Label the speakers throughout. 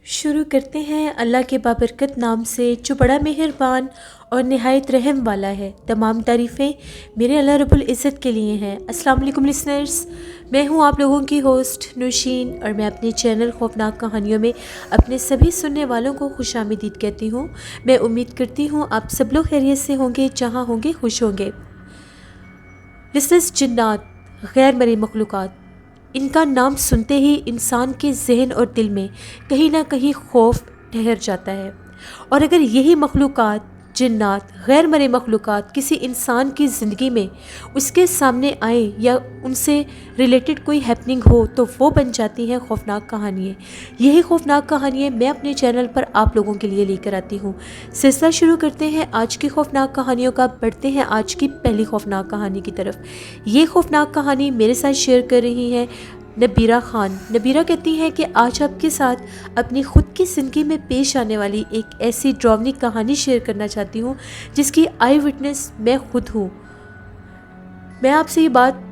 Speaker 1: शुरू करते हैं अल्लाह के बाबरकत नाम से जो बड़ा मेहरबान और नहायत रहम वाला है। तमाम तारीफ़ें मेरे अल्लाह रब्बुल इज़्ज़त के लिए हैं। अस्सलाम वालेकुम लिसनर्स, मैं हूं आप लोगों की होस्ट नौशीन और मैं अपने चैनल खौफनाक कहानियों में अपने सभी सुनने वालों को खुशामदीद कहती हूं। मैं उम्मीद करती हूं आप सब लोग खैरियत से होंगे, जहां होंगे खुश होंगे। लिसनर्स, जिन्नात, गैर मरी मखलूक़ात, इनका नाम सुनते ही इंसान के जहन और दिल में कहीं ना कहीं खौफ ठहर जाता है। और अगर यही मखलूक़ात, जिन्नात, गैर मरे मखलूक़ात किसी इंसान की ज़िंदगी में उसके सामने आए या उनसे रिलेटेड कोई हैपनिंग हो तो वो बन जाती हैं खौफनाक कहानियाँ। यही खौफनाक कहानियाँ मैं अपने चैनल पर आप लोगों के लिए लेकर आती हूँ। सिलसिला शुरू करते हैं आज की खौफनाक कहानियों का। बढ़ते हैं आज की पहली खौफनाक कहानी की तरफ। ये खौफनाक कहानी मेरे साथ शेयर कर रही हैं नबीरा खान। नबीरा कहती हैं कि आज आपके साथ अपनी ख़ुद की ज़िंदगी में पेश आने वाली एक ऐसी ड्रावनी कहानी शेयर करना चाहती हूँ जिसकी आई विटनेस मैं खुद हूँ। मैं आपसे ये बात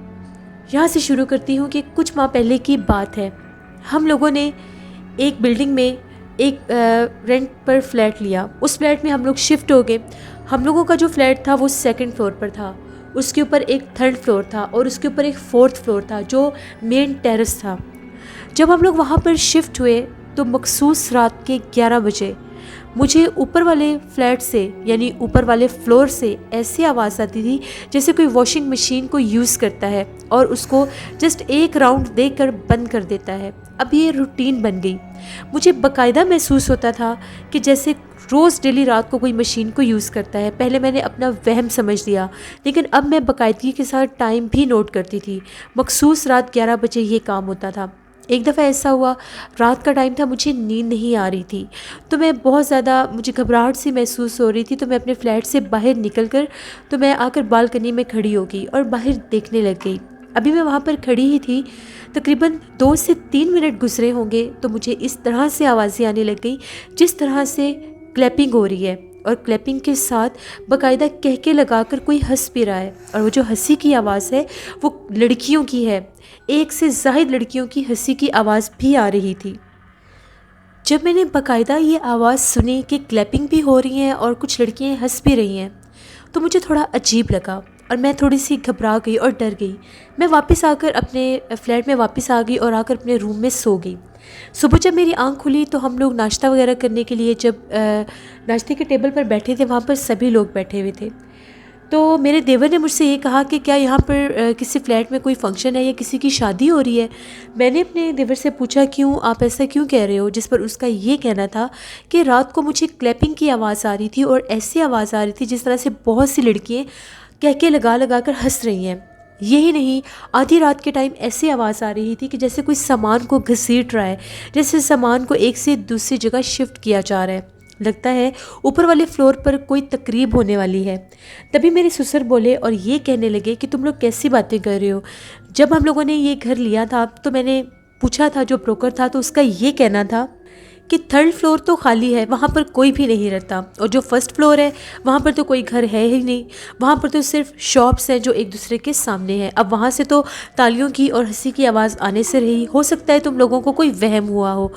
Speaker 1: यहाँ से शुरू करती हूँ कि कुछ माह पहले की बात है। हम लोगों ने एक बिल्डिंग में एक रेंट पर फ्लैट लिया। उस फ्लैट में हम लोग शिफ्ट हो गए। हम लोगों का जो फ्लैट था वो सेकंड फ्लोर पर था, उसके ऊपर एक थर्ड फ्लोर था और उसके ऊपर एक फोर्थ फ्लोर था जो मेन टेरेस था। जब हम लोग वहाँ पर शिफ्ट हुए तो मखसूस रात के 11 बजे मुझे ऊपर वाले फ्लैट से यानी ऊपर वाले फ्लोर से ऐसी आवाज़ आती थी जैसे कोई वॉशिंग मशीन को यूज़ करता है और उसको जस्ट एक राउंड देकर बंद कर देता है। अब ये रूटीन बन गई। मुझे बाकायदा महसूस होता था कि जैसे रोज़ डेली रात को कोई मशीन को यूज़ करता है। पहले मैंने अपना वहम समझ लिया, लेकिन अब मैं बाकायदगी के साथ टाइम भी नोट करती थी। मखसूस रात 11 बजे ये काम होता था। एक दफ़ा ऐसा हुआ, रात का टाइम था, मुझे नींद नहीं आ रही थी तो मैं बहुत ज़्यादा मुझे घबराहट सी महसूस हो रही थी। तो मैं अपने फ्लैट से बाहर निकल कर तो मैं आकर बालकनी में खड़ी हो गई और बाहर देखने लग गई। अभी मैं वहाँ पर खड़ी ही थी, तकरीबन 2 से 3 मिनट गुजरे होंगे तो मुझे इस तरह से आवाज़ें आने लग गई जिस तरह से क्लैपिंग हो रही है और क्लैपिंग के साथ बाकायदा कहके लगाकर कोई हंस भी रहा है। और वो जो हंसी की आवाज़ है वो लड़कियों की है। एक से ज़ायद लड़कियों की हंसी की आवाज़ भी आ रही थी। जब मैंने बाकायदा ये आवाज़ सुनी कि क्लैपिंग भी हो रही है और कुछ लड़कियां हंस भी रही हैं तो मुझे थोड़ा अजीब लगा और मैं थोड़ी सी घबरा गई और डर गई। मैं वापस आकर अपने फ्लैट में वापस आ गई और आकर अपने रूम में सो गई। सुबह जब मेरी आंख खुली तो हम लोग नाश्ता वगैरह करने के लिए जब नाश्ते के टेबल पर बैठे थे, वहाँ पर सभी लोग बैठे हुए थे। तो मेरे देवर ने मुझसे ये कहा कि क्या यहाँ पर किसी फ्लैट में कोई फंक्शन है या किसी की शादी हो रही है। मैंने अपने देवर से पूछा क्यों, आप ऐसा क्यों कह रहे हो, जिस पर उसका ये कहना था कि रात को मुझे क्लैपिंग की आवाज़ आ रही थी और ऐसी आवाज़ आ रही थी जिस तरह से बहुत सी लड़कियाँ कहके लगा कर हंस रही हैं। यही नहीं, आधी रात के टाइम ऐसी आवाज़ आ रही थी कि जैसे कोई सामान को घसीट रहा है, जैसे सामान को एक से दूसरी जगह शिफ्ट किया जा रहा है। लगता है ऊपर वाले फ्लोर पर कोई तकरीब होने वाली है। तभी मेरे ससुर बोले और ये कहने लगे कि तुम लोग कैसी बातें कर रहे हो। जब हम लोगों ने ये घर लिया था तो मैंने पूछा था जो ब्रोकर था तो उसका ये कहना था कि थर्ड फ्लोर तो खाली है, वहाँ पर कोई भी नहीं रहता, और जो फर्स्ट फ्लोर है वहाँ पर तो कोई घर है ही नहीं, वहाँ पर तो सिर्फ शॉप्स हैं जो एक दूसरे के सामने हैं। अब वहाँ से तो तालियों की और हंसी की आवाज़ आने से रही, हो सकता है तुम लोगों को कोई वहम हुआ हो।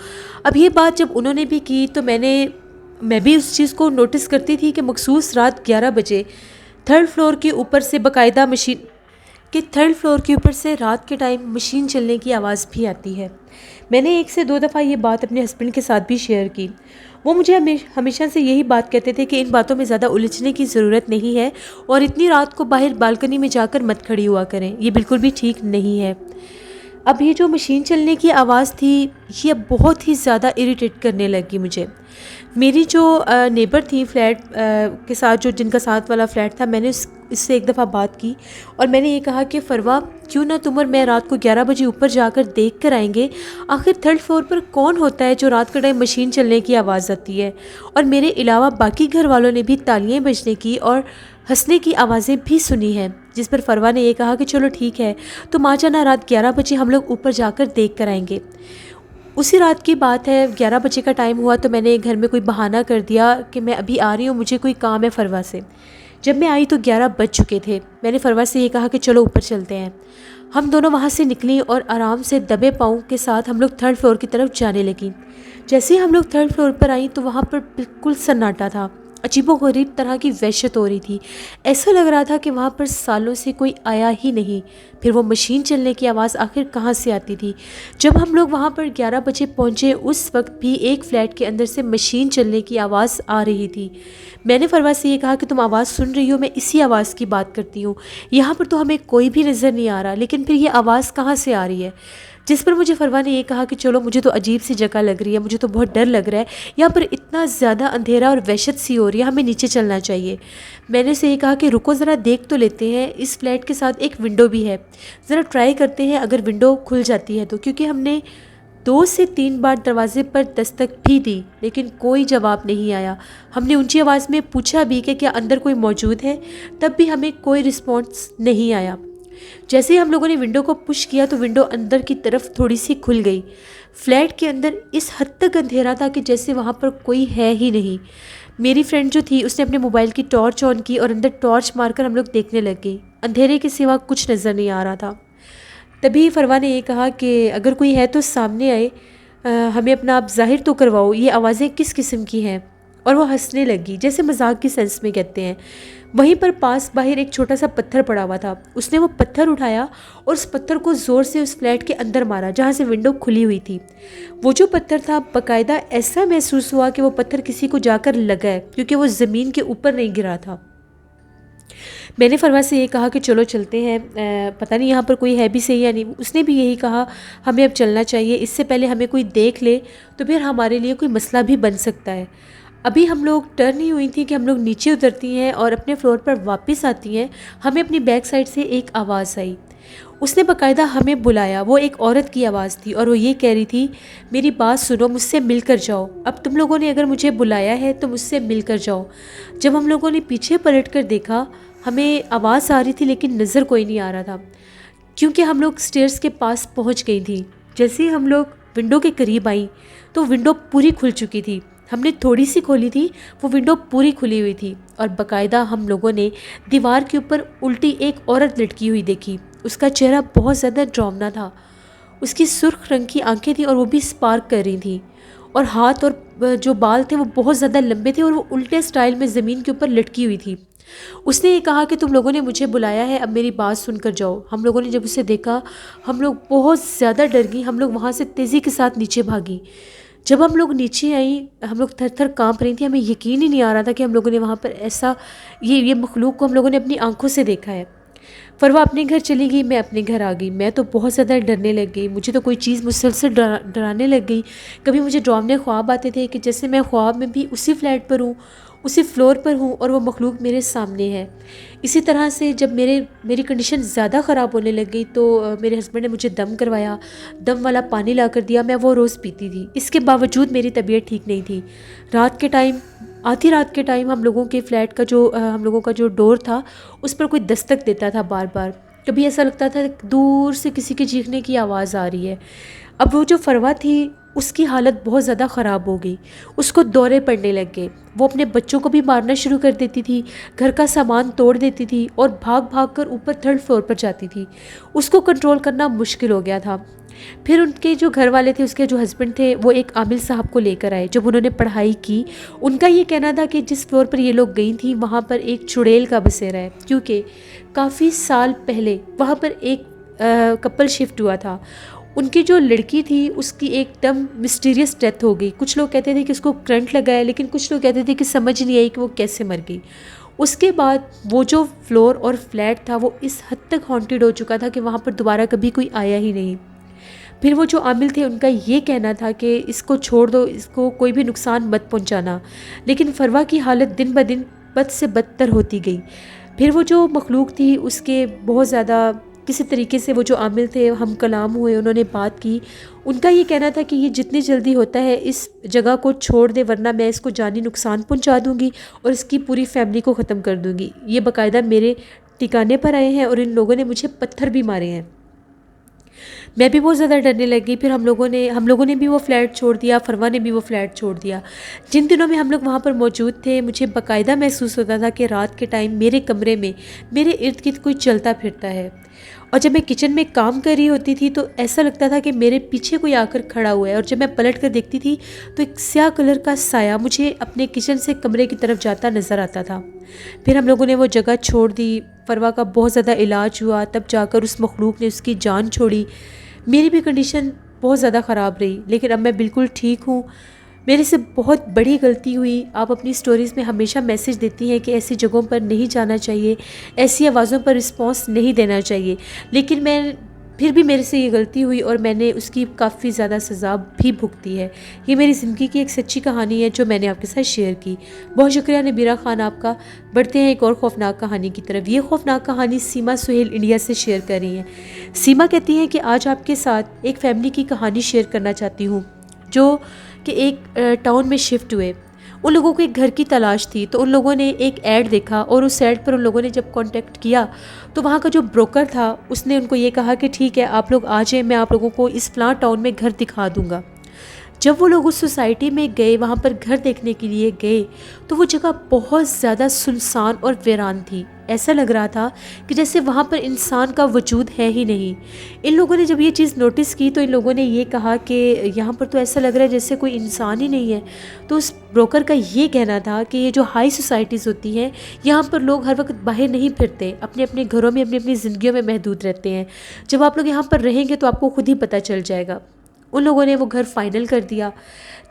Speaker 1: अब ये बात जब उन्होंने भी की तो मैं भी उस चीज़ को नोटिस करती थी कि मखसूस रात 11 बजे थर्ड फ्लोर के ऊपर से बाकायदा थर्ड फ्लोर के ऊपर से रात के टाइम मशीन चलने की आवाज़ भी आती है। मैंने 1 से 2 दफ़ा ये बात अपने हस्बैंड के साथ भी शेयर की। वो मुझे हमेशा से यही बात कहते थे कि इन बातों में ज़्यादा उलझने की ज़रूरत नहीं है और इतनी रात को बाहर बालकनी में जाकर मत खड़ी हुआ करें, ये बिल्कुल भी ठीक नहीं है। अब ये जो मशीन चलने की आवाज़ थी, ये बहुत ही ज़्यादा इरिटेट करने लगी मुझे। मेरी जो नेबर थी फ्लैट के साथ, जो जिनका साथ वाला फ्लैट था, मैंने इससे एक दफ़ा बात की और मैंने ये कहा कि फ़रवा, क्यों ना तुम और मैं रात को 11 बजे ऊपर जाकर देख कर आएंगे, आखिर थर्ड फ्लोर पर कौन होता है जो रात के टाइम मशीन चलने की आवाज़ आती है। और मेरे अलावा बाकी घर वालों ने भी तालियां बजने की और हंसने की आवाज़ें भी सुनी हैं, जिस पर फ़रवा ने यह कहा कि चलो ठीक है, तुम आ जाना, रात 11 बजे हम लोग ऊपर जाकर देख कर आएंगे। उसी रात की बात है, 11 बजे का टाइम हुआ तो मैंने घर में कोई बहाना कर दिया कि मैं अभी आ रही हूँ, मुझे कोई काम है फ़रवा से। जब मैं आई तो 11 बज चुके थे। मैंने फ़रवा से ये कहा कि चलो ऊपर चलते हैं। हम दोनों वहाँ से निकली और आराम से दबे पाँव के साथ हम लोग थर्ड फ्लोर की तरफ जाने लगी। जैसे ही हम लोग थर्ड फ्लोर पर आई तो वहाँ पर बिल्कुल सन्नाटा था। अजीबोगरीब तरह की वहशत हो रही थी। ऐसा लग रहा था कि वहाँ पर सालों से कोई आया ही नहीं। फिर वो मशीन चलने की आवाज़ आखिर कहाँ से आती थी। जब हम लोग वहाँ पर 11 बजे पहुँचे, उस वक्त भी एक फ़्लैट के अंदर से मशीन चलने की आवाज़ आ रही थी। मैंने फ़रवा से ये कहा कि तुम आवाज़ सुन रही हो, मैं इसी आवाज़ की बात करती हूँ। यहाँ पर तो हमें कोई भी नज़र नहीं आ रहा, लेकिन फिर ये आवाज़ कहाँ से आ रही है। जिस पर मुझे फ़रवा ने ये कहा कि चलो, मुझे तो अजीब सी जगह लग रही है, मुझे तो बहुत डर लग रहा है, यहाँ पर इतना ज़्यादा अंधेरा और वहशत सी हो रही है, हमें नीचे चलना चाहिए। मैंने उसे ये कहा कि रुको ज़रा देख तो लेते हैं, इस फ्लैट के साथ एक विंडो भी है, ज़रा ट्राई करते हैं अगर विंडो खुल जाती है तो। क्योंकि हमने 2 से 3 बार दरवाजे पर दस्तक भी दी, लेकिन कोई जवाब नहीं आया। हमने ऊंची आवाज़ में पूछा भी कि क्या अंदर कोई मौजूद है, तब भी हमें कोई रिस्पॉन्स नहीं आया। जैसे ही हम लोगों ने विंडो को पुश किया तो विंडो अंदर की तरफ थोड़ी सी खुल गई। फ्लैट के अंदर इस हद तक अंधेरा था कि जैसे वहाँ पर कोई है ही नहीं। मेरी फ्रेंड जो थी उसने अपने मोबाइल की टॉर्च ऑन की और अंदर टॉर्च मारकर हम लोग देखने लग गए। अंधेरे के सिवा कुछ नज़र नहीं आ रहा था। तभी फ़रवा ने ये कहा कि अगर कोई है तो सामने आए, हमें अपना आप ज़ाहिर तो करवाओ, ये आवाज़ें किस किस्म की हैं। और वो हंसने लगी, जैसे मजाक की सेंस में कहते हैं। वहीं पर पास बाहर एक छोटा सा पत्थर पड़ा हुआ था। उसने वो पत्थर उठाया और उस पत्थर को ज़ोर से उस फ्लैट के अंदर मारा जहाँ से विंडो खुली हुई थी। वो जो पत्थर था, बाकायदा ऐसा महसूस हुआ कि वो पत्थर किसी को जाकर लगा है, क्योंकि वो ज़मीन के ऊपर नहीं गिरा था। मैंने फ़रवा से ये कहा कि चलो चलते हैं, पता नहीं यहाँ पर कोई है भी सही या नहीं। उसने भी यही कहा, हमें अब चलना चाहिए, इससे पहले हमें कोई देख ले तो फिर हमारे लिए कोई मसला भी बन सकता है। अभी हम लोग टर्न ही हुई थी कि हम लोग नीचे उतरती हैं और अपने फ्लोर पर वापस आती हैं, हमें अपनी बैक साइड से एक आवाज़ आई। उसने बाकायदा हमें बुलाया। वो एक औरत की आवाज़ थी और वो ये कह रही थी, मेरी बात सुनो, मुझसे मिलकर जाओ। अब तुम लोगों ने अगर मुझे बुलाया है तो मुझसे मिलकर जाओ। जब हम लोगों ने पीछे पलट कर देखा, हमें आवाज़ आ रही थी लेकिन नज़र कोई नहीं आ रहा था, क्योंकि हम लोग स्टेयर्स के पास पहुंच गई थी। जैसे ही हम लोग विंडो के करीब आई तो विंडो पूरी खुल चुकी थी। हमने थोड़ी सी खोली थी, वो विंडो पूरी खुली हुई थी और बाकायदा हम लोगों ने दीवार के ऊपर उल्टी एक औरत लटकी हुई देखी। उसका चेहरा बहुत ज़्यादा डरावना था। उसकी सुर्ख रंग की आंखें थी और वो भी स्पार्क कर रही थी, और हाथ और जो बाल थे वो बहुत ज़्यादा लंबे थे और वो उल्टे स्टाइल में ज़मीन के ऊपर लटकी हुई थी। उसने ये कहा कि तुम लोगों ने मुझे बुलाया है, अब मेरी बात सुनकर जाओ। हम लोगों ने जब उसे देखा, हम लोग बहुत ज़्यादा डर गई। हम लोग वहाँ से तेज़ी के साथ नीचे भागी। जब हम लोग नीचे आई, हम लोग थर थर काँप रही थी। हमें यकीन ही नहीं आ रहा था कि हम लोगों ने वहाँ पर ऐसा ये मखलूक को हम लोगों ने अपनी आंखों से देखा है। फ़रवा अपने घर चली गई, मैं अपने घर आ गई। मैं तो बहुत ज़्यादा डरने लग गई। मुझे तो कोई चीज़ मुसलसल डराने लग गई। कभी मुझे डरावने ख्वाब आते थे कि जैसे मैं ख्वाब में भी उसी फ्लैट पर हूँ, उसी फ्लोर पर हूँ और वो मखलूक मेरे सामने है। इसी तरह से जब मेरी कंडीशन ज़्यादा ख़राब होने लग गई तो मेरे हस्बैंड ने मुझे दम करवाया, दम वाला पानी ला कर दिया। मैं वो रोज़ पीती थी। इसके बावजूद मेरी तबीयत ठीक नहीं थी। रात के टाइम, आधी रात के टाइम हम लोगों के फ्लैट का हम लोगों का जो डोर था, उस पर कोई दस्तक देता था बार बार। कभी ऐसा लगता था दूर से किसी के चीखने की आवाज़ आ रही है। अब वो जो फ़रवा थी, उसकी हालत बहुत ज़्यादा ख़राब हो गई। उसको दौरे पड़ने लग गए। वो अपने बच्चों को भी मारना शुरू कर देती थी, घर का सामान तोड़ देती थी और भाग भाग कर ऊपर थर्ड फ्लोर पर जाती थी। उसको कंट्रोल करना मुश्किल हो गया था। फिर उनके जो घर वाले थे, उसके जो हस्बैंड थे, वो एक आमिल साहब को लेकर आए। जब उन्होंने पढ़ाई की, उनका ये कहना था कि जिस फ्लोर पर ये लोग गई थी वहाँ पर एक चुड़ैल का बसेरा है, क्योंकि काफ़ी साल पहले वहाँ पर एक कपल शिफ्ट हुआ था। उनकी जो लड़की थी उसकी एकदम मिस्टीरियस डेथ हो गई। कुछ लोग कहते थे कि उसको करंट लगा है, लेकिन कुछ लोग कहते थे कि समझ नहीं आई कि वो कैसे मर गई। उसके बाद वो जो फ्लोर और फ्लैट था वो इस हद तक हॉन्टेड हो चुका था कि वहाँ पर दोबारा कभी कोई आया ही नहीं। फिर वो जो आमिल थे उनका ये कहना था कि इसको छोड़ दो, इसको कोई भी नुकसान मत पहुंचाना। लेकिन फरवा की हालत दिन ब दिन बद से बदतर होती गई। फिर वो जो मखलूक थी उसके बहुत ज़्यादा किसी तरीके से वो जो आमिल थे हम कलाम हुए, उन्होंने बात की। उनका ये कहना था कि ये जितनी जल्दी होता है इस जगह को छोड़ दे, वरना मैं इसको जानी नुकसान पहुंचा दूंगी और इसकी पूरी फैमिली को ख़त्म कर दूंगी। ये बाकायदा मेरे ठिकाने पर आए हैं और इन लोगों ने मुझे पत्थर भी मारे हैं। मैं भी बहुत ज़्यादा डरने लगी। फिर हम लोगों ने भी वो फ्लैट छोड़ दिया, फरवा ने भी वो फ्लैट छोड़ दिया। जिन दिनों में हम लोग वहाँ पर मौजूद थे, मुझे बाकायदा महसूस होता था कि रात के टाइम मेरे कमरे में मेरे इर्द गिर्द कोई चलता फिरता है। और जब मैं किचन में काम कर रही होती थी तो ऐसा लगता था कि मेरे पीछे कोई आकर खड़ा हुआ है। और जब मैं पलट कर देखती थी तो एक स्याह कलर का साया मुझे अपने किचन से कमरे की तरफ जाता नज़र आता था। फिर हम लोगों ने वो जगह छोड़ दी। फरवा का बहुत ज़्यादा इलाज हुआ, तब जाकर उस मखलूक ने उसकी जान छोड़ी। मेरी भी कंडीशन बहुत ज़्यादा ख़राब रही, लेकिन अब मैं बिल्कुल ठीक हूँ। मेरे से बहुत बड़ी गलती हुई। आप अपनी स्टोरीज़ में हमेशा मैसेज देती हैं कि ऐसी जगहों पर नहीं जाना चाहिए, ऐसी आवाज़ों पर रिस्पॉन्स नहीं देना चाहिए, लेकिन फिर भी मेरे से ये गलती हुई और मैंने उसकी काफ़ी ज़्यादा सज़ा भी भुगती है। ये मेरी ज़िंदगी की एक सच्ची कहानी है जो मैंने आपके साथ शेयर की। बहुत शुक्रिया नबीरा खान आपका। बढ़ते हैं एक और खौफनाक कहानी की तरफ। ये खौफनाक कहानी सीमा सुहेल इंडिया से शेयर कर रही हैं। सीमा कहती हैं कि आज आपके साथ एक फ़ैमिली की कहानी शेयर करना चाहती हूँ जो कि एक टाउन में शिफ्ट हुए। उन लोगों को एक घर की तलाश थी, तो उन लोगों ने एक ऐड देखा और उस ऐड पर उन लोगों ने जब कांटेक्ट किया तो वहाँ का जो ब्रोकर था उसने उनको ये कहा कि ठीक है, आप लोग आ जाएं, मैं आप लोगों को इस फलां टाउन में घर दिखा दूँगा। जब वो लोग उस सोसाइटी में गए, वहाँ पर घर देखने के लिए गए, तो वो जगह बहुत ज़्यादा सुनसान और वीरान थी। ऐसा लग रहा था कि जैसे वहाँ पर इंसान का वजूद है ही नहीं। इन लोगों ने जब ये चीज़ नोटिस की तो इन लोगों ने ये कहा कि यहाँ पर तो ऐसा लग रहा है जैसे कोई इंसान ही नहीं है। तो उस ब्रोकर का ये कहना था कि ये जो हाई सोसाइटीज़ होती हैं, यहाँ पर लोग हर वक्त बाहर नहीं फिरते, अपने अपने घरों में अपनी अपनी ज़िंदगियों में महदूद रहते हैं। जब आप लोग यहाँ पर रहेंगे तो आपको खुद ही पता चल जाएगा। उन लोगों ने वो घर फाइनल कर दिया।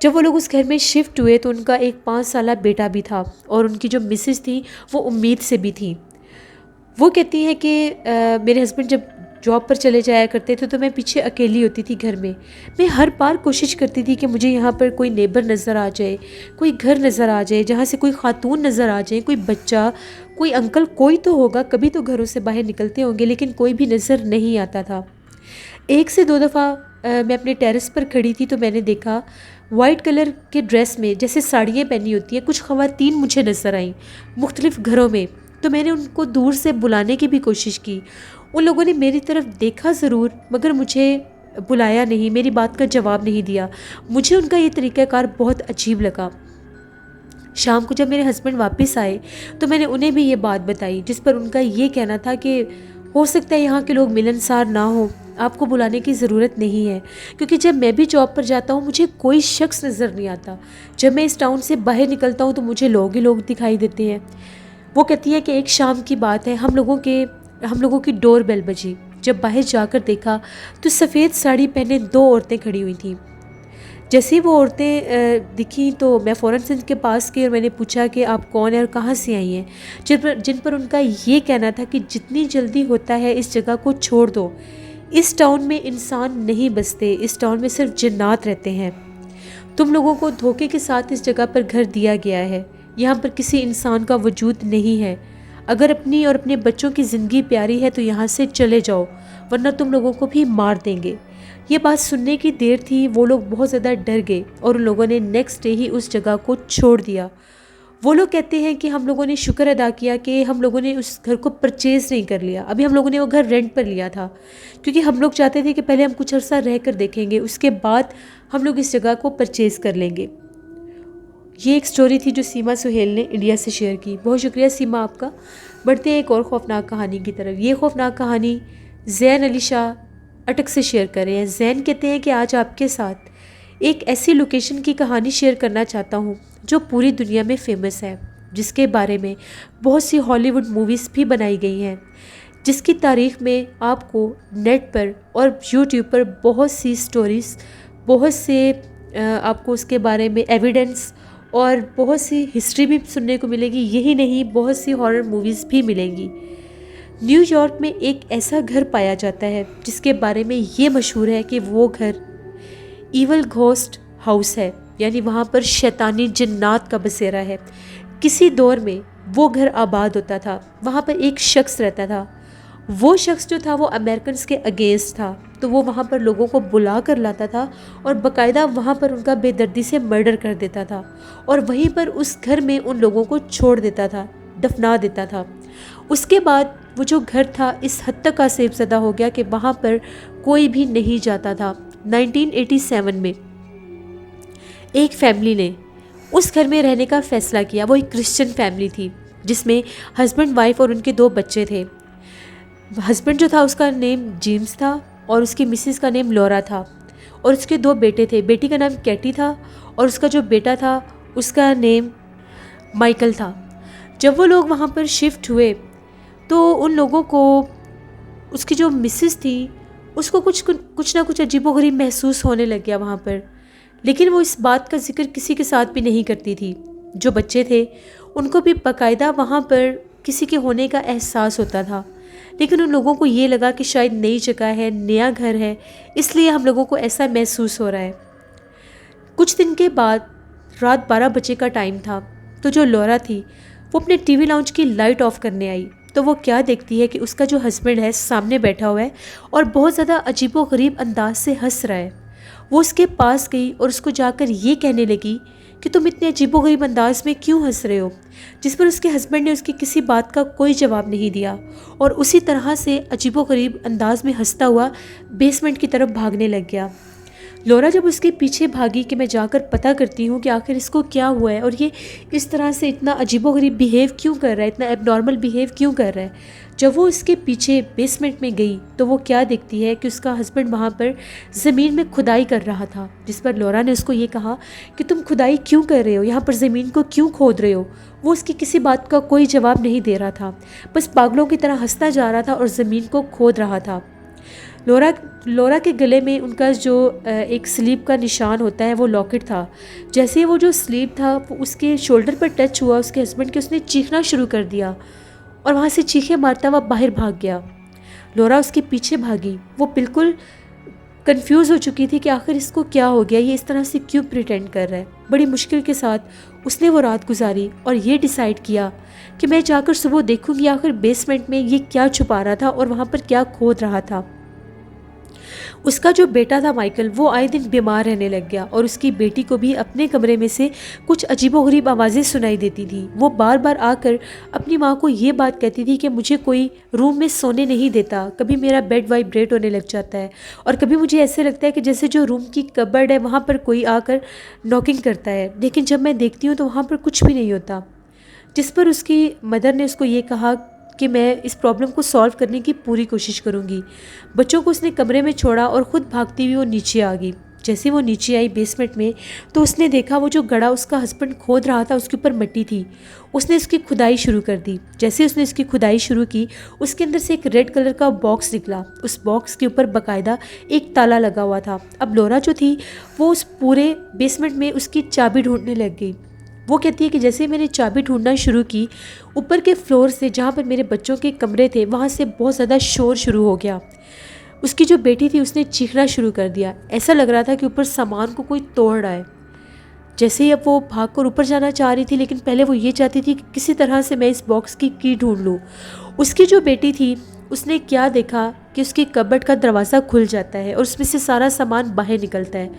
Speaker 1: जब वो लोग उस घर में शिफ्ट हुए तो उनका एक 5 साला बेटा भी था और उनकी जो मिसेस थी वो उम्मीद से भी थी। वो कहती हैं कि मेरे हस्बैंड जब जॉब पर चले जाया करते थे तो मैं पीछे अकेली होती थी घर में। मैं हर बार कोशिश करती थी कि मुझे यहाँ पर कोई नेबर नज़र आ जाए, कोई घर नज़र आ जाए जहाँ से कोई खातून नज़र आ जाए, कोई बच्चा, कोई अंकल, कोई तो होगा, कभी तो घरों से बाहर निकलते होंगे, लेकिन कोई भी नज़र नहीं आता था। 1 से 2 दफ़ा मैं अपने टेरेस पर खड़ी थी तो मैंने देखा वाइट कलर के ड्रेस में, जैसे साड़ियाँ पहनी होती हैं, कुछ ख़वातीन मुझे नज़र आईं मुख्तलिफ़ घरों में। तो मैंने उनको दूर से बुलाने की भी कोशिश की। उन लोगों ने मेरी तरफ देखा ज़रूर, मगर मुझे बुलाया नहीं, मेरी बात का जवाब नहीं दिया। मुझे उनका ये तरीक़ाकार बहुत अजीब लगा। शाम को जब मेरे हस्बैंड वापस आए तो मैंने उन्हें भी ये बात बताई, जिस पर उनका ये कहना था कि हो सकता है यहाँ के लोग मिलनसार ना हो, आपको बुलाने की ज़रूरत नहीं है, क्योंकि जब मैं भी जॉब पर जाता हूँ मुझे कोई शख्स नज़र नहीं आता। जब मैं इस टाउन से बाहर निकलता हूँ तो मुझे लोग ही लोग दिखाई देते हैं। वो कहती है कि एक शाम की बात है, हम लोगों की डोर बेल बजी। जब बाहर जाकर देखा तो सफ़ेद साड़ी पहने 2 औरतें खड़ी हुई थीं। जैसे ही वो औरतें दिखी तो मैं फ़ौरन से उनके पास गई और मैंने पूछा कि आप कौन हैं और कहाँ से आई हैं, जिन पर उनका ये कहना था कि जितनी जल्दी होता है इस जगह को छोड़ दो। इस टाउन में इंसान नहीं बसते, इस टाउन में सिर्फ जिन्नात रहते हैं। तुम लोगों को धोखे के साथ इस जगह पर घर दिया गया है। यहाँ पर किसी इंसान का वजूद नहीं है। अगर अपनी और अपने बच्चों की ज़िंदगी प्यारी है तो यहाँ से चले जाओ, वरना तुम लोगों को भी मार देंगे। ये बात सुनने की देर थी, वो लोग बहुत ज़्यादा डर गए और उन लोगों ने नेक्स्ट डे ही उस जगह को छोड़ दिया। वो लोग कहते हैं कि हम लोगों ने शुक्र अदा किया कि हम लोगों ने उस घर को परचेज़ नहीं कर लिया। अभी हम लोगों ने वो घर रेंट पर लिया था, क्योंकि हम लोग चाहते थे कि पहले हम कुछ अर्सा रह कर देखेंगे, उसके बाद हम लोग इस जगह को परचेज़ कर लेंगे। ये एक स्टोरी थी जो सीमा सुहेल ने इंडिया से शेयर की। बहुत शुक्रिया सीमा आपका। बढ़ते हैं एक और ख़ौफनाक कहानी की तरफ। ये ख़ौफनाक कहानी ज़ैन अली शाह अटक से शेयर कर रहे हैं। ज़ैन कहते हैं कि आज आपके साथ एक ऐसी लोकेशन की कहानी शेयर करना चाहता हूँ जो पूरी दुनिया में फ़ेमस है, जिसके बारे में बहुत सी हॉलीवुड मूवीज़ भी बनाई गई हैं, जिसकी तारीख़ में आपको नेट पर और यूट्यूब पर बहुत सी स्टोरीज़, बहुत से आपको उसके बारे में एविडेंस और बहुत सी हिस्ट्री भी सुनने को मिलेगी। यही नहीं, बहुत सी हॉरर मूवीज़ भी मिलेंगी। न्यूयॉर्क में एक ऐसा घर पाया जाता है जिसके बारे में ये मशहूर है कि वो घर ईवल घोस्ट हाउस है, यानी वहाँ पर शैतानी जिन्नात का बसेरा है। किसी दौर में वो घर आबाद होता था, वहाँ पर एक शख्स रहता था। वो शख्स जो था वो अमेरिकन्स के अगेंस्ट था, तो वो वहाँ पर लोगों को बुला कर लाता था और बाकायदा वहाँ पर उनका बेदर्दी से मर्डर कर देता था और वहीं पर उस घर में उन लोगों को छोड़ देता था, दफना देता था। उसके बाद वो जो घर था इस हद तक आसेबज़दा हो गया कि वहाँ पर कोई भी नहीं जाता था। 1987 में एक फैमिली ने उस घर में रहने का फ़ैसला किया। वो एक क्रिश्चियन फैमिली थी जिसमें हस्बैंड, वाइफ और उनके 2 बच्चे थे। हस्बैंड जो था उसका नेम जेम्स था और उसकी मिसेस का नेम लॉरा था और उसके 2 बेटे थे। बेटी का नाम कैटी था और उसका जो बेटा था उसका नेम माइकल था। जब वो लोग वहाँ पर शिफ्ट हुए तो उन लोगों को, उसकी जो मिसेस थी उसको कुछ ना कुछ अजीबोगरीब महसूस होने लग गया वहाँ पर, लेकिन वो इस बात का जिक्र किसी के साथ भी नहीं करती थी। जो बच्चे थे उनको भी बाकायदा वहाँ पर किसी के होने का एहसास होता था, लेकिन उन लोगों को ये लगा कि शायद नई जगह है, नया घर है, इसलिए हम लोगों को ऐसा महसूस हो रहा है। कुछ दिन के बाद रात 12 बजे का टाइम था, तो जो लॉरा थी वो अपने टीवी लाउंज की लाइट ऑफ करने आई, तो वो क्या देखती है कि उसका जो हस्बैंड है सामने बैठा हुआ है और बहुत ज़्यादा अजीबोगरीब अंदाज से हंस रहा है। वो उसके पास गई और उसको जाकर ये कहने लगी कि तुम इतने अजीबोगरीब अंदाज में क्यों हंस रहे हो, जिस पर उसके हस्बैंड ने उसकी किसी बात का कोई जवाब नहीं दिया और उसी तरह से अजीबोगरीब अंदाज में हंसता हुआ बेसमेंट की तरफ भागने लग गया। लॉरा जब उसके पीछे भागी कि मैं जाकर पता करती हूँ कि आखिर इसको क्या हुआ है और ये इस तरह से इतना अजीबोगरीब बिहेव क्यों कर रहा है, इतना एबनॉर्मल बिहेव क्यों कर रहा है। जब वो इसके पीछे बेसमेंट में गई तो वो क्या देखती है कि उसका हस्बैंड वहाँ पर ज़मीन में खुदाई कर रहा था, जिस पर लॉरा ने उसको ये कहा कि तुम खुदाई क्यों कर रहे हो, यहाँ पर ज़मीन को क्यों खोद रहे हो। वो उसकी किसी बात का कोई जवाब नहीं दे रहा था, बस पागलों की तरह हंसता जा रहा था और ज़मीन को खोद रहा था। लॉरा के गले में उनका जो एक स्लीप का निशान होता है वो लॉकेट था। जैसे वो जो स्लीप था वो उसके शोल्डर पर टच हुआ उसके हस्बैंड के, उसने चीखना शुरू कर दिया और वहाँ से चीखें मारता हुआ बाहर भाग गया। लॉरा उसके पीछे भागी। वो बिल्कुल कंफ्यूज हो चुकी थी कि आखिर इसको क्या हो गया, ये इस तरह से क्यों प्रिटेंड कर रहा है। बड़ी मुश्किल के साथ उसने वो रात गुजारी और ये डिसाइड किया कि मैं जाकर सुबह देखूंगी आखिर बेसमेंट में ये क्या छुपा रहा था और वहाँ पर क्या खोद रहा था। उसका जो बेटा था माइकल, वो आए दिन बीमार रहने लग गया और उसकी बेटी को भी अपने कमरे में से कुछ अजीबोगरीब आवाज़ें सुनाई देती थी। वो बार बार आकर अपनी माँ को ये बात कहती थी कि मुझे कोई रूम में सोने नहीं देता, कभी मेरा बेड वाइब्रेट होने लग जाता है और कभी मुझे ऐसे लगता है कि जैसे जो रूम की कबर्ड है वहाँ पर कोई आकर नॉकिंग करता है, लेकिन जब मैं देखती हूँ तो वहाँ पर कुछ भी नहीं होता। जिस पर उसकी मदर ने उसको ये कहा कि मैं इस प्रॉब्लम को सॉल्व करने की पूरी कोशिश करूंगी। बच्चों को उसने कमरे में छोड़ा और ख़ुद भागती हुई वो नीचे आ गई। जैसे वो नीचे आई बेसमेंट में तो उसने देखा वो जो गड्ढा उसका हस्बैंड खोद रहा था उसके ऊपर मिट्टी थी। उसने इसकी खुदाई शुरू कर दी। जैसे उसने इसकी खुदाई शुरू की उसके अंदर से एक रेड कलर का बॉक्स निकला। उस बॉक्स के ऊपर बाकायदा एक ताला लगा हुआ था। अब लॉरा जो थी वो उस पूरे बेसमेंट में उसकी चाबी ढूंढने लग गई। वो कहती है कि जैसे मैंने चाबी ढूंढना शुरू की, ऊपर के फ्लोर से जहाँ पर मेरे बच्चों के कमरे थे वहाँ से बहुत ज़्यादा शोर शुरू हो गया। उसकी जो बेटी थी उसने चीखना शुरू कर दिया। ऐसा लग रहा था कि ऊपर सामान को कोई तोड़ रहा है। जैसे ही अब वो भागकर ऊपर जाना चाह रही थी, लेकिन पहले वो ये चाहती थी कि किसी तरह से मैं इस बॉक्स की की ढूंढ लूँ। उसकी जो बेटी थी उसने क्या देखा कि उसकी कबर्ड का दरवाज़ा खुल जाता है और उसमें से सारा सामान बाहर निकलता है।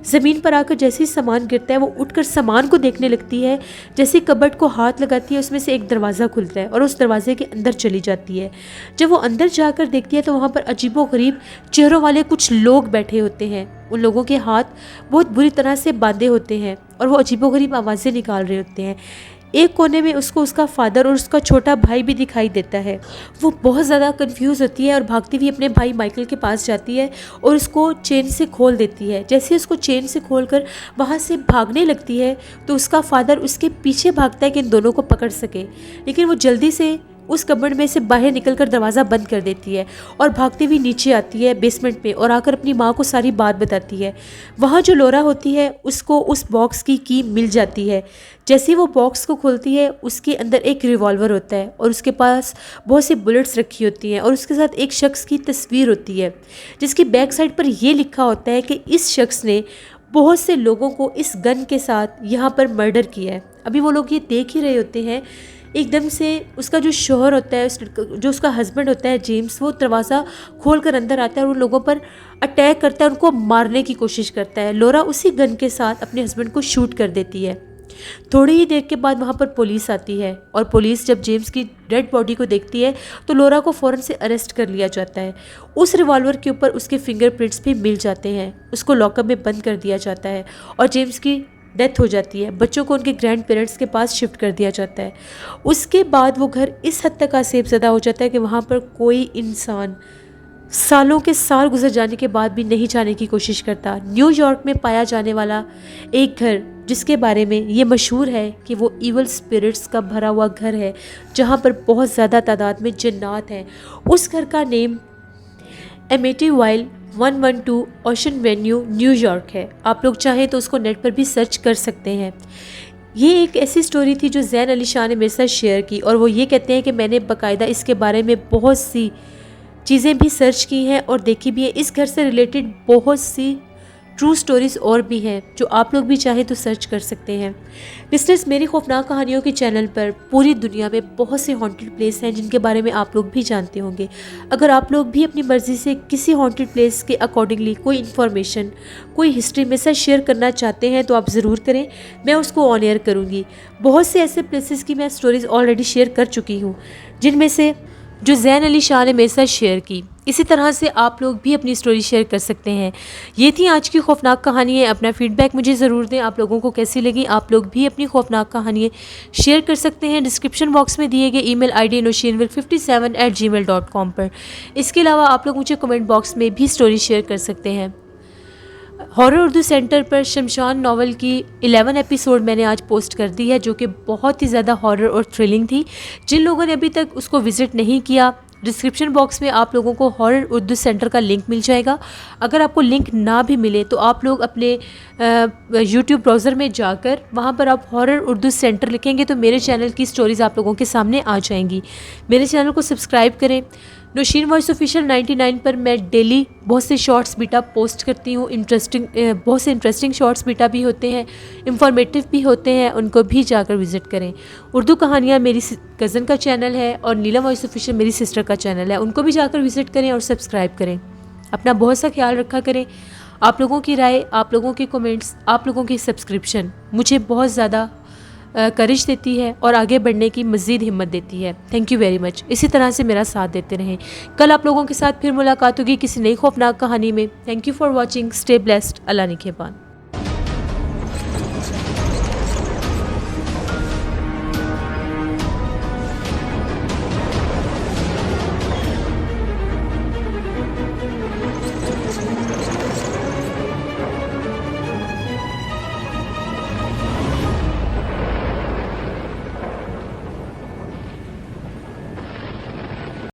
Speaker 1: ज़मीन पर आकर जैसे ही सामान गिरता है वो उठकर सामान को देखने लगती है। जैसे कबर्ड को हाथ लगाती है उसमें से एक दरवाज़ा खुलता है और उस दरवाजे के अंदर चली जाती है। जब वो अंदर जाकर देखती है तो वहाँ पर अजीबोगरीब चेहरों वाले कुछ लोग बैठे होते हैं। उन लोगों के हाथ बहुत बुरी तरह से बांधे होते हैं और वो अजीबोगरीब आवाज़ें निकाल रहे होते हैं। एक कोने में उसको उसका फादर और उसका छोटा भाई भी दिखाई देता है। वो बहुत ज़्यादा कंफ्यूज होती है और भागती हुई अपने भाई माइकल के पास जाती है और उसको चेन से खोल देती है। जैसे ही उसको चेन से खोलकर वहाँ से भागने लगती है तो उसका फादर उसके पीछे भागता है कि इन दोनों को पकड़ सके, लेकिन वो जल्दी से उस कबर्ड में से बाहर निकलकर दरवाज़ा बंद कर देती है और भागती हुई नीचे आती है बेसमेंट में और आकर अपनी माँ को सारी बात बताती है। वहाँ जो लोरा होती है उसको उस बॉक्स की मिल जाती है। जैसे ही वो बॉक्स को खोलती है उसके अंदर एक रिवॉल्वर होता है और उसके पास बहुत सी बुलेट्स रखी होती हैं और उसके साथ एक शख्स की तस्वीर होती है जिसकी बैक साइड पर ये लिखा होता है कि इस शख्स ने बहुत से लोगों को इस गन के साथ यहाँ पर मर्डर किया है। अभी वो लोग ये देख ही रहे होते हैं, एकदम से उसका जो शोहर होता है, जो उसका हस्बैंड होता है जेम्स, वो दरवाज़ा खोल कर अंदर आता है और उन लोगों पर अटैक करता है, उनको मारने की कोशिश करता है। लोरा उसी गन के साथ अपने हस्बैंड को शूट कर देती है। थोड़ी ही देर के बाद वहाँ पर पुलिस आती है और पुलिस जब जेम्स की डेड बॉडी को देखती है तो लोरा को फ़ौरन से अरेस्ट कर लिया जाता है। उस रिवॉल्वर के ऊपर उसके फिंगरप्रिंट्स भी मिल जाते हैं। उसको लॉकअप में बंद कर दिया जाता है और जेम्स की डेथ हो जाती है। बच्चों को उनके ग्रैंड पेरेंट्स के पास शिफ्ट कर दिया जाता है। उसके बाद वो घर इस हद तक आसेबज़दा हो जाता है कि वहाँ पर कोई इंसान सालों के साल गुजर जाने के बाद भी नहीं जाने की कोशिश करता। न्यूयॉर्क में पाया जाने वाला एक घर जिसके बारे में ये मशहूर है कि वो इवल स्पिरिट्स का भरा हुआ घर है, जहाँ पर बहुत ज़्यादा तादाद में जन्नात हैं। उस घर का नेम एमिटीवाइल 112 ओशन वेन्यू न्यूयॉर्क है। आप लोग चाहें तो उसको नेट पर भी सर्च कर सकते हैं। ये एक ऐसी स्टोरी थी जो ज़ैन अली शाह ने मेरे साथ शेयर की और वो ये कहते हैं कि मैंने बाकायदा इसके बारे में बहुत सी चीज़ें भी सर्च की हैं और देखी भी है। इस घर से रिलेटेड बहुत सी ट्रू स्टोरीज़ और भी हैं जो आप लोग भी चाहें तो सर्च कर सकते हैं। लिस्टर्स, मेरी खौफनाक कहानियों के चैनल पर पूरी दुनिया में बहुत से हॉन्टेड प्लेस हैं जिनके बारे में आप लोग भी जानते होंगे। अगर आप लोग भी अपनी मर्ज़ी से किसी हॉन्टेड प्लेस के अकॉर्डिंगली कोई इन्फॉर्मेशन, कोई हिस्ट्री मेरे साथ शेयर करना चाहते हैं तो आप ज़रूर करें, मैं उसको ऑन एयर करूँगी। बहुत से ऐसे प्लेसेस की मैं स्टोरीज़ ऑलरेडी शेयर कर चुकी हूँ जिनमें से जो ज़ैन अली शाह ने मेरे साथ शेयर की। इसी तरह से आप लोग भी अपनी स्टोरी शेयर कर सकते हैं। ये थी आज की खौफनाक कहानी है। अपना फीडबैक मुझे ज़रूर दें, आप लोगों को कैसी लगी। आप लोग भी अपनी खौफनाक कहानियाँ शेयर कर सकते हैं डिस्क्रिप्शन बॉक्स में दिए गए ईमेल आईडी noshinwil57@gmail.com पर। इसके अलावा आप लोग मुझे कमेंट बॉक्स में भी स्टोरी शेयर कर सकते हैं। हॉरर उर्दू सेंटर पर शमशान नावल की 11 एपिसोड मैंने आज पोस्ट कर दी है, जो कि बहुत ही ज़्यादा हॉरर और थ्रिलिंग थी। जिन लोगों ने अभी तक उसको विज़िट नहीं किया, डिस्क्रिप्शन बॉक्स में आप लोगों को हॉरर उर्दू सेंटर का लिंक मिल जाएगा। अगर आपको लिंक ना भी मिले तो आप लोग अपने यूट्यूब ब्राउज़र में जाकर वहाँ पर आप हॉरर उर्दू सेंटर लिखेंगे तो मेरे चैनल की स्टोरीज़ आप लोगों के सामने आ जाएंगी। मेरे चैनल को सब्सक्राइब करें। नौशीन वॉइस ऑफिशियल 99 पर मैं डेली बहुत से शॉर्ट्स बीटा पोस्ट करती हूँ। बहुत से इंटरेस्टिंग शॉर्ट्स बीटा भी होते हैं, इंफॉर्मेटिव भी होते हैं, उनको भी जाकर विज़िट करें। उर्दू कहानियाँ मेरी कज़न का चैनल है और नीलम वॉइस ऑफिशियल मेरी सिस्टर का चैनल है, उनको भी जाकर विज़िट करें और सब्सक्राइब करें। अपना बहुत सा ख्याल रखा करें। आप लोगों की राय, आप लोगों के कमेंट्स, आप लोगों की सब्सक्रिप्शन मुझे बहुत ज़्यादा करेज देती है और आगे बढ़ने की मज़ीद हिम्मत देती है। Thank you very much. इसी तरह से मेरा साथ देते रहें। कल आप लोगों के साथ फिर मुलाकात होगी किसी नई खौफनाक कहानी में। Thank you for watching. Stay blessed. अल्लाह निगहबान।